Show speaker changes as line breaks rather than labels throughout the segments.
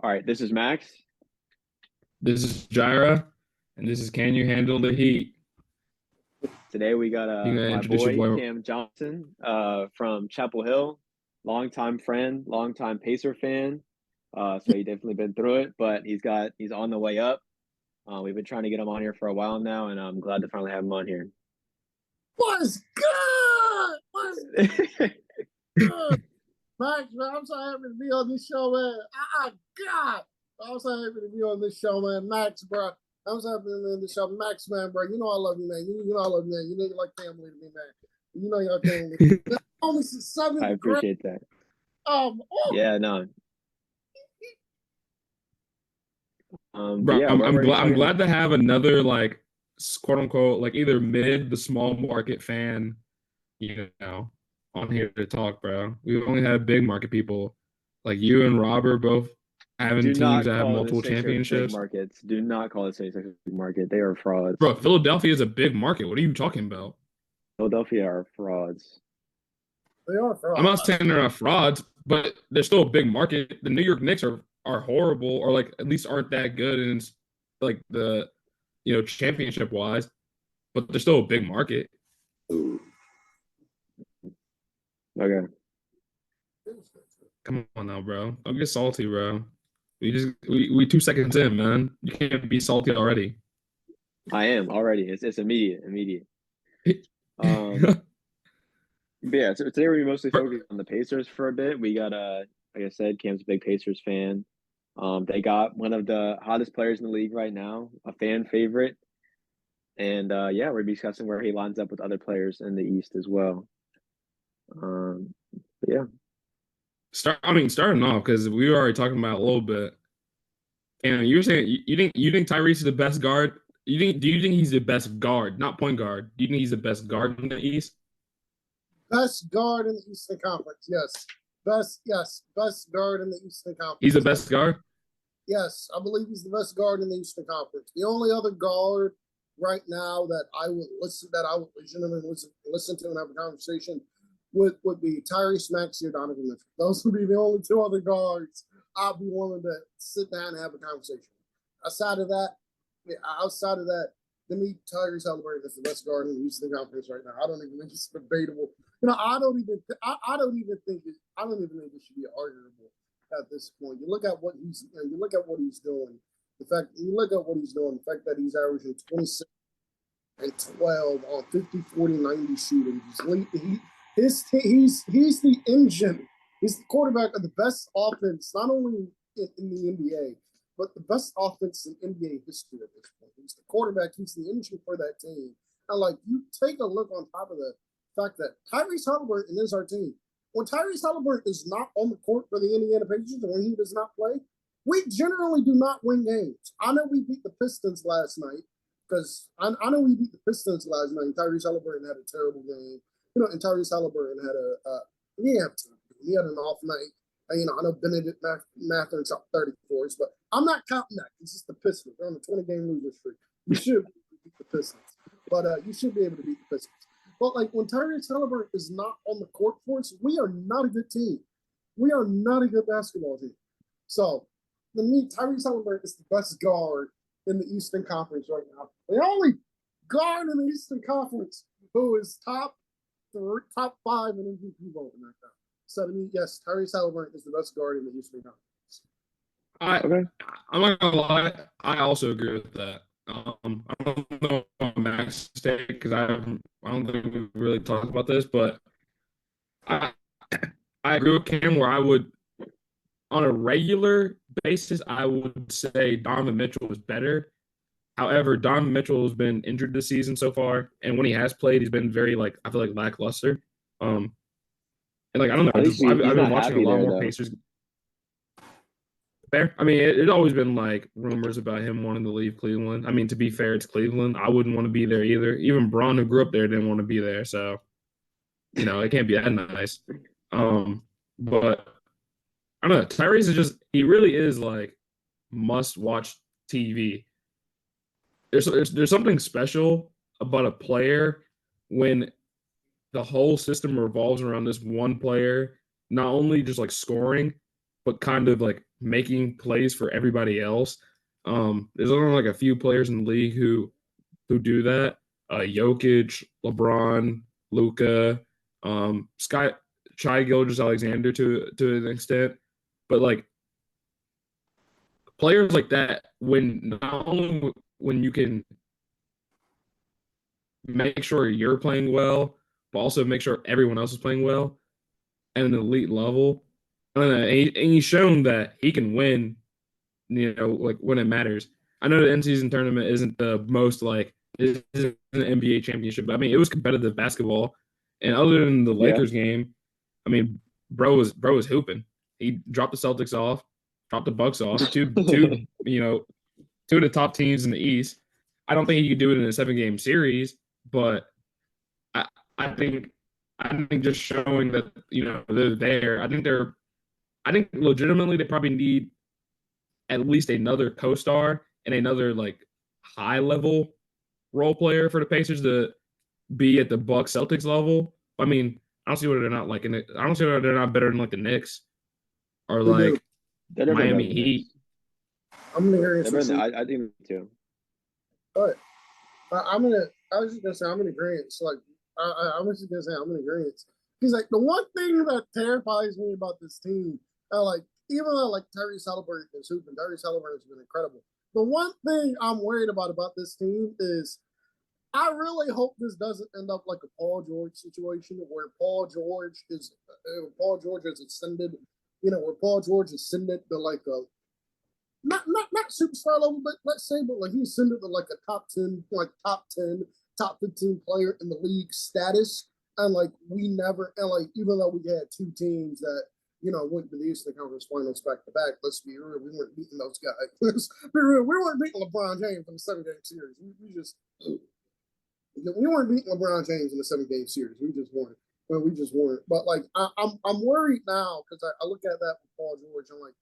All right, this is Max.
This is Jhyrah, and this is Can You Handle the Heat?
Today we got
You gonna
my
introduce your
boy
boy?
Cam Johnson from Chapel Hill, longtime friend, longtime Pacer fan. So he definitely been through it, but he's on the way up. We've been trying to get him on here for a while now, and I'm glad to finally have him on here.
What's good? What's good? Max, man, I'm so happy to be on this show, man. God, I'm so happy to be on this show, man. Max, bro. I'm so happy to be on this show. Max, man, bro. You know I love you, man. You know I love you, man. You know you're like family to me, man. You know you're family. Only since
I
seventh grade.
appreciate that.
Oh,
Yeah, no. But
Bro,
yeah,
I'm
where
I'm
are you
glad I'm
talking?
glad to have another like quote unquote like either mid the small market fan, you know, on here to talk, bro. We've only had big market people like you and Robert both having
Do
teams
not
that have
call the
multiple
Sixers big
championships.
markets. Do not call the Sixers big market. They are frauds.
Bro, Philadelphia is a big market. What are you talking about?
Philadelphia are frauds.
they are
I'm not
frauds.
saying they're not frauds, but they're still a big market. The New York Knicks are horrible or like at least aren't that good in like the championship wise, but they're still a big market.
Okay.
Come on now, bro. Don't get salty, bro. We 2 seconds in, man. You can't be salty already.
I am already. It's immediate. Um, But yeah, so today we're mostly focused on the Pacers for a bit. We got like I said, Cam's a big Pacers fan. They got one of the hottest players in the league right now, a fan favorite. And yeah, we're discussing where he lines up with other players in the East as well. But yeah.
Starting off because we were already talking about it a little bit. And you were saying you think Tyrese is the best guard? Do you think he's the best guard, not point guard? Do you think he's the best guard in the East?
Best guard in the Eastern Conference, yes. Best guard in the Eastern
He's the
Conference.
best guard.
Yes, I believe he's the best guard in the Eastern Conference. The only other guard right now that I would legitimately listen to and have a conversation with would be Tyrese Maxey or Donovan Mitchell. Those would be the only two other guards I'd be willing to sit down and have a conversation. Outside of that, outside of that, to me, Tyrese Haliburton is the best guard in the Eastern Conference right now. I don't even think it's debatable. I don't even think it should be arguable at this point. You look at what he's doing. The fact that he's averaging 26 and 12 on 50, 40, 90 shooting. He's the engine. He's the quarterback of the best offense, not only in the NBA, but the best offense in NBA history at this point. He's the quarterback. He's the engine for that team. And like you take a look on top of the fact that Tyrese Haliburton is our team. When Tyrese Haliburton is not on the court for the Indiana Pacers and when he does not play, we generally do not win games. I know we beat the Pistons last night because I know we beat the Pistons last night. Tyrese Haliburton had a terrible game. And Tyrese Haliburton had he had an off night. I know Benedict Mathurin shot 34s, but I'm not counting that. It's just the Pistons. They're on a 20-game losing streak. You should beat the Pistons, but you should be able to beat the Pistons. But like when Tyrese Haliburton is not on the court for us, we are not a good team. We are not a good basketball team. So, to me, Tyrese Haliburton is the best guard in the Eastern Conference right now. The only guard in the Eastern Conference who is top five in MVP voting right now. So to me, yes, Tyrese Haliburton is the best guard in the Eastern Conference.
Okay. I'm not gonna lie. I also agree with that. I don't know Max take because I don't think we really talked about this, but I I agree with Cam where I would on a regular basis I would say Donovan Mitchell is better. However, Donovan Mitchell has been injured this season so far, and when he has played, he's been very like I feel like lackluster. And like I don't know,
At least
just I've
he's
been
not
watching a
happy
lot
there
more
though.
Pacers. Fair. I mean, it's always been like rumors about him wanting to leave Cleveland. I mean, to be fair, it's Cleveland. I wouldn't want to be there either. Even Braun, who grew up there, didn't want to be there. So, it can't be that nice. But I don't know. Tyrese is he really is like must watch TV. There's something special about a player when the whole system revolves around this one player, not only just like scoring, but kind of like making plays for everybody else. There's only like a few players in the league who do that. Jokic, LeBron, Luka, Shai Gilgeous-Alexander to an extent, but like players like that, when not only when you can make sure you're playing well, but also make sure everyone else is playing well at an elite level. And he's shown that he can win, like when it matters. I know the in-season tournament isn't the most like it isn't an NBA championship, but I mean it was competitive basketball. And other than the Lakers game, I mean, bro was hooping. He dropped the Celtics off, dropped the Bucks off, two of the top teams in the East. I don't think he could do it in a 7-game series, but I think just showing that they're there. I think legitimately they probably need at least another co-star and another like high level role player for the Pacers to be at the Bucks Celtics level. I mean, I don't see why they're not like I don't see why they're not better than like the Knicks or like Miami Heat.
I'm gonna hear
it. I think too.
But I was just gonna say I'm in agreement. So like I was just gonna say I'm in agreement. Because like the one thing that terrifies me about this team, like even though like Tyrese Haliburton is hooping, Tyrese Haliburton has been incredible. The one thing I'm worried about this team is I really hope this doesn't end up like a Paul George situation where Paul George is ascended, where Paul George is ascended to like a not superstar level, but let's say, but like he's ascended to like a top 10, top 15 player in the league status. And like we never, and like even though we had two teams that went to the Eastern Conference Finals back to back, let's be real, we weren't beating those guys. Let's be real, we weren't beating LeBron James in the 7-game series. We weren't beating LeBron James in the 7-game series. We just weren't. But like I'm worried now because I look at that with Paul George. I'm like,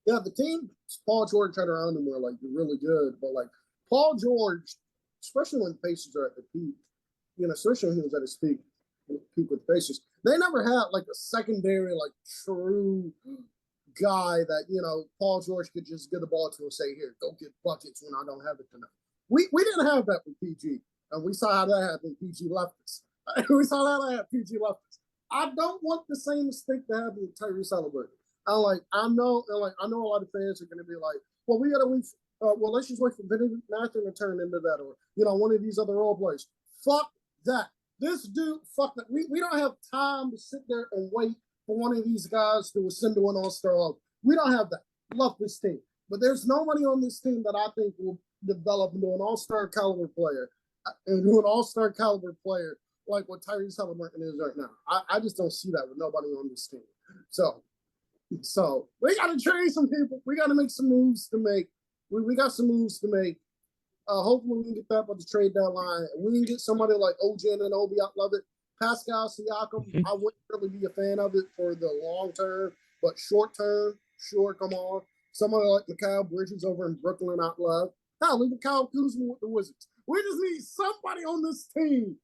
yeah, the team Paul George had around him were like really good, but like Paul George, especially when the Pacers are at the peak, especially when he was at his peak with the Pacers, they never had like a secondary, like true guy that, Paul George could just get the ball to and say, here, go get buckets when I don't have it tonight. We didn't have that with PG. And we saw how that happened. PG left us. PG left us. I don't want the same mistake to happen with Tyrese Haliburton. I know a lot of fans are going to be like, well, we got to wait. Let's just wait for Benedict Mathurin to turn into that, or one of these other role players. Fuck that. This dude, fuck that. We don't have time to sit there and wait for one of these guys to ascend to an all-star level. We don't have that. Love this team, but there's nobody on this team that I think will develop into an all-star caliber player, like what Tyrese Haliburton is right now. I just don't see that with nobody on this team. So we got to trade some people. We got to make some moves to make. We got some moves to make. Hopefully we can get that by the trade deadline. We can get somebody like OG Anunoby. I love it. Pascal Siakam, I wouldn't really be a fan of it for the long term, but short term, sure, come on. Somebody like Mikal Bridges over in Brooklyn, I love. Hell, even Kyle Kuzma with the Wizards. We just need somebody on this team.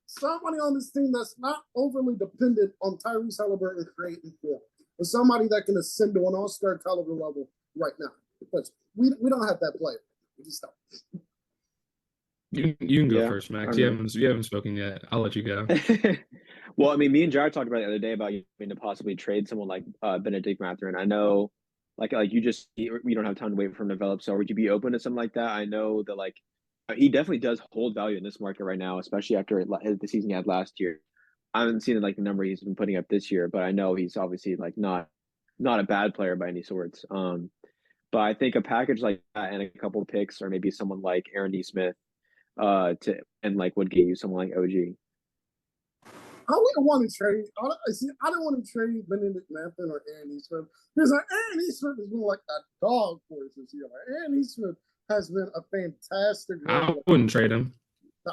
Somebody on this team that's not overly dependent on Tyrese Haliburton creating for, but somebody that can ascend to an all-star caliber level right now. Because we don't have that player. We just don't.
You can go first, Max. You haven't spoken yet. I'll let you go.
Well, I mean, me and Jhyrah talked about it the other day about to possibly trade someone like Benedict Mathurin. I know, like you don't have time to wait for him to develop. So would you be open to something like that? I know that like he definitely does hold value in this market right now, especially after the season he had last year. I haven't seen like the number he's been putting up this year, but I know he's obviously like not a bad player by any sorts. But I think a package like that and a couple of picks, or maybe someone like Aaron Nesmith, would get you someone like OG.
I wouldn't want to trade. I don't want to trade Benedict Mathurin or Aaron Nesmith because Aaron Nesmith has been like a dog for us this year. Aaron Nesmith has been a fantastic.
I wouldn't trade him.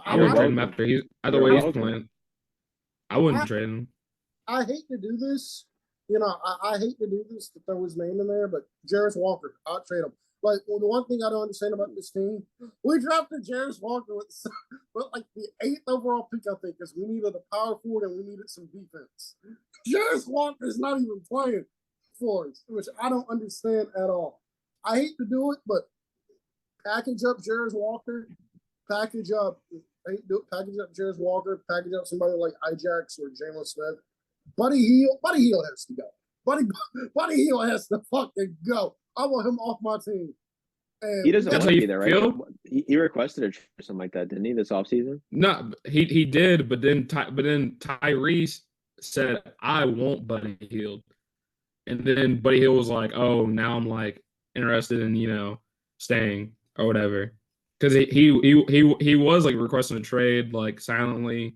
I wouldn't trade him after the way he's playing. I wouldn't trade him.
I hate to do this. I hate to do this to throw his name in there, but Jhyrah Walker, I'll trade him. Like, the one thing I don't understand about this team, we drafted Jhyrah Walker with like the 8th overall pick, I think, because we needed a power forward and we needed some defense. Jhyrah Walker is not even playing. forwards, which I don't understand at all. I hate to do it, but package up Jhyrah Walker, package up Jhyrah Walker, package up somebody like Ajax or Jalen Smith. Buddy Hield has to go. Buddy Hield has to fucking go. I want him off my team. And
he doesn't want to be there, right?
feel?
He requested a trade or something like that, didn't he, this offseason?
No, he did, but then Tyrese said, "I want Buddy Hield," and then Buddy Hield was like, "Oh, now I'm like interested in staying or whatever," because he was like requesting a trade like silently,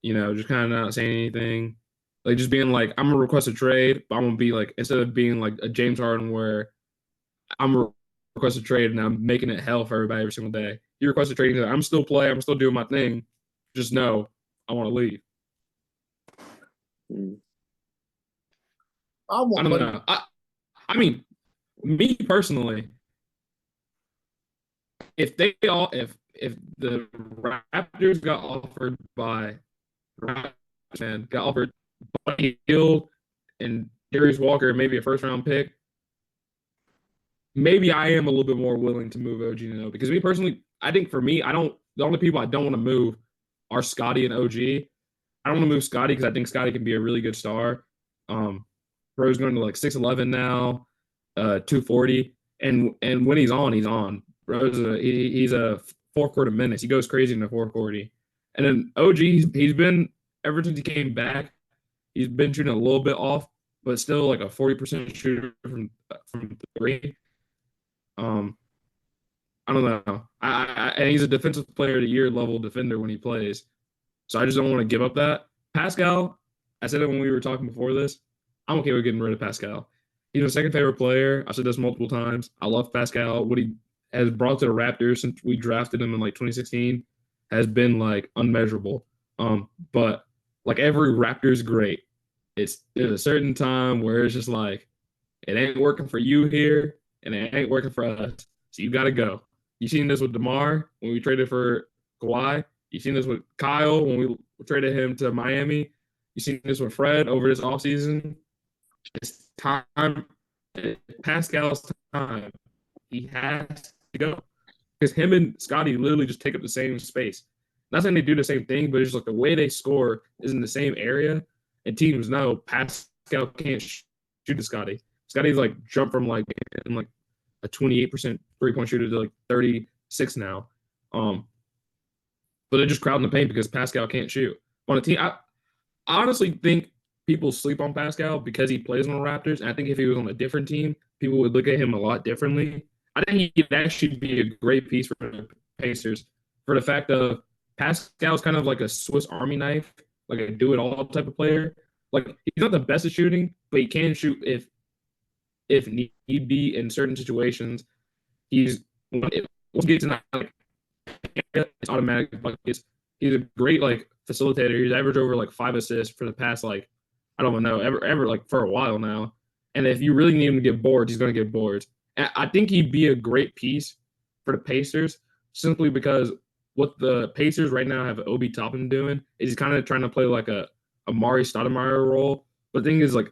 just kind of not saying anything, like just being like, "I'm gonna request a trade, but I'm gonna be like instead of being like a James Harden where I'm gonna request a trade and I'm making it hell for everybody every single day." You request a trade, I'm still doing my thing. Just know I want to leave. I don't know. I mean, me personally, if the Raptors got offered by Buddy Hield and Tyrese Walker, maybe a first round pick, maybe I am a little bit more willing to move OG and O. Because me personally, I think for me, the only people I don't want to move are Scotty and OG. I don't want to move Scotty because I think Scotty can be a really good star. Bro's going to like 6'11 now, 240. And when he's on, he's on. Bro's he's a fourth quarter menace. He goes crazy in the fourth quarter. And then OG, he's been, ever since he came back, he's been shooting a little bit off, but still like a 40% shooter from three. I don't know. And he's a defensive player of the year level defender when he plays. So I just don't want to give up that. Pascal, I said it when we were talking before this, I'm okay with getting rid of Pascal. He's my second favorite player. I've said this multiple times. I love Pascal. What he has brought to the Raptors since we drafted him in like 2016 has been like unmeasurable. But like every Raptors great, there's a certain time where it's just like, it ain't working for you here and it ain't working for us. So you got to go. You seen this with DeMar when we traded for Kawhi. You seen this with Kyle when we traded him to Miami. You seen this with Fred over this offseason. It's time. Pascal's time. He has to go. Because him and Scotty literally just take up the same space. Not saying they do the same thing, but it's just like the way they score is in the same area. And teams know Pascal can't shoot to Scotty. Scotty's like jumped from like in like a 28% three-point shooter to like 36 now. But they're just crowding the paint because Pascal can't shoot. On a team, I honestly think people sleep on Pascal because he plays on the Raptors. And I think if he was on a different team, people would look at him a lot differently. I think he'd actually be a great piece for the Pacers for the fact of Pascal's kind of like a Swiss Army knife, like a do-it-all type of player. Like he's not the best at shooting, but he can shoot if need be in certain situations. Once he gets in like it's automatic buckets. He's a great like facilitator. He's averaged over like 5 assists for the past like I don't know ever like for a while now. And if you really need him to get boards, he's going to get boards. And I think he'd be a great piece for the Pacers simply because what the Pacers right now have Obi Toppin doing is he's kind of trying to play like a Mari Stoudemire role. But the thing is like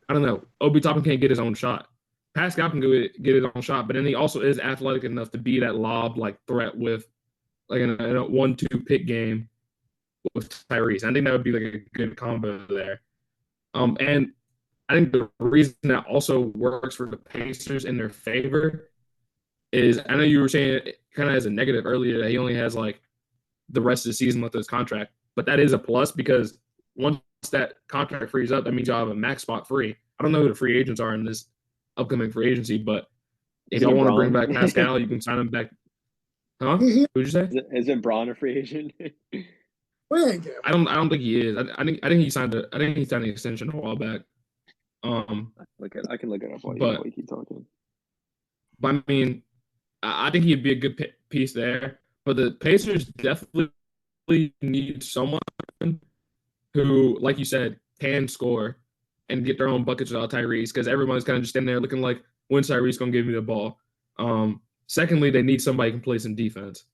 I don't know. Obi Toppin can't get his own shot. Pascal can get his own shot, but then he also is athletic enough to be that lob like threat with like in a 1-2 pick game with Tyrese. I think that would be like a good combo there. And I think the reason that also works for the Pacers in their favor is I know you were saying it kind of as a negative earlier that he only has like the rest of the season left of his contract, but that is a plus because once that contract frees up, that means you'll have a max spot free. I don't know who the free agents are in this upcoming free agency, but if y'all want to bring back Pascal, you can sign him back. Huh? Who'd you say?
Isn't Braun a free agent?
I don't think he is. I think he signed an extension a while back.
I can look it up while you keep talking.
But I mean, I think he'd be a good piece there. But the Pacers definitely need someone who, like you said, can score and get their own buckets without Tyrese because everyone's kind of just in there looking like, when's Tyrese going to give me the ball? Secondly, they need somebody who can play some defense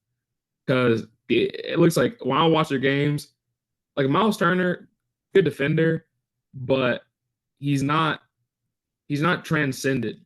because it looks like when I watch their games, like Miles Turner, good defender, but he's not he's not transcended.